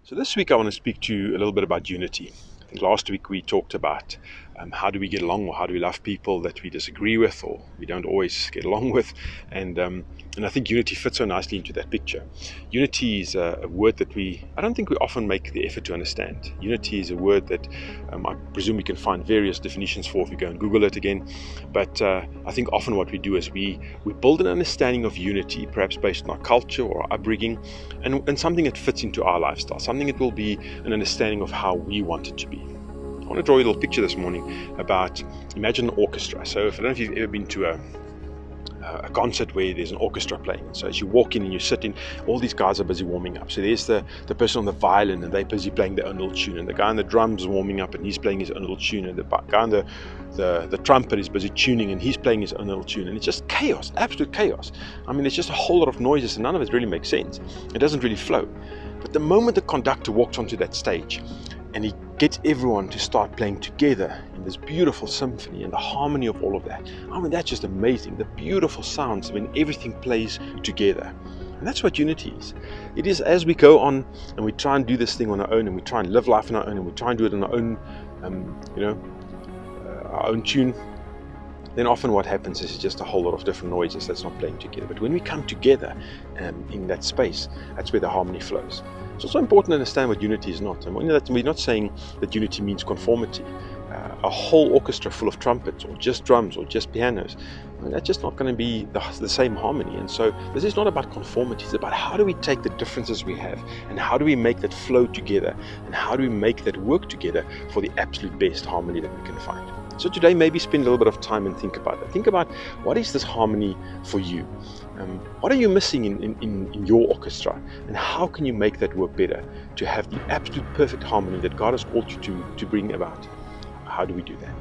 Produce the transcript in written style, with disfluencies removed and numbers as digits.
So this week I want to speak to you a little bit about unity. I think last week we talked about how do we get along, or how do we love people that we disagree with or we don't always get along with, and I think unity fits so nicely into that picture. Unity is a word that I don't think we often make the effort to understand. Unity is a word that I presume we can find various definitions for if we go and Google it again, but I think often what we do is we build an understanding of unity, perhaps based on our culture or our upbringing, and something that fits into our lifestyle, something that will be an understanding of how we want it to be. I want to draw you a little picture this morning about, imagine an orchestra. So I don't know if you've ever been to a concert where there's an orchestra playing. So as you walk in and you sit in, all these guys are busy warming up. So there's the person on the violin, and they're busy playing their own little tune, and the guy on the drums is warming up and he's playing his own little tune, and the guy on the trumpet is busy tuning and he's playing his own little tune, and it's just chaos, absolute chaos. I mean, there's just a whole lot of noises and none of it really makes sense. It doesn't really flow. But the moment the conductor walks onto that stage and he gets everyone to start playing together in this beautiful symphony and the harmony of all of that, I mean, that's just amazing. The beautiful sounds when everything plays together. And that's what unity is. It is as we go on and we try and do this thing on our own, and we try and live life on our own, and we try and do it on our own, our own tune, then often what happens is just a whole lot of different noises that's not playing together. But when we come together in that space, that's where the harmony flows. It's also important to understand what unity is not. And we're not saying that unity means conformity. A whole orchestra full of trumpets or just drums or just pianos, that's just not going to be the same harmony. And so this is not about conformity. It's about how do we take the differences we have and how do we make that flow together, and how do we make that work together for the absolute best harmony that we can find. So today, maybe spend a little bit of time and think about that. Think about, what is this harmony for you? What are you missing in your orchestra? And how can you make that work better to have the absolute perfect harmony that God has called you to bring about? How do we do that?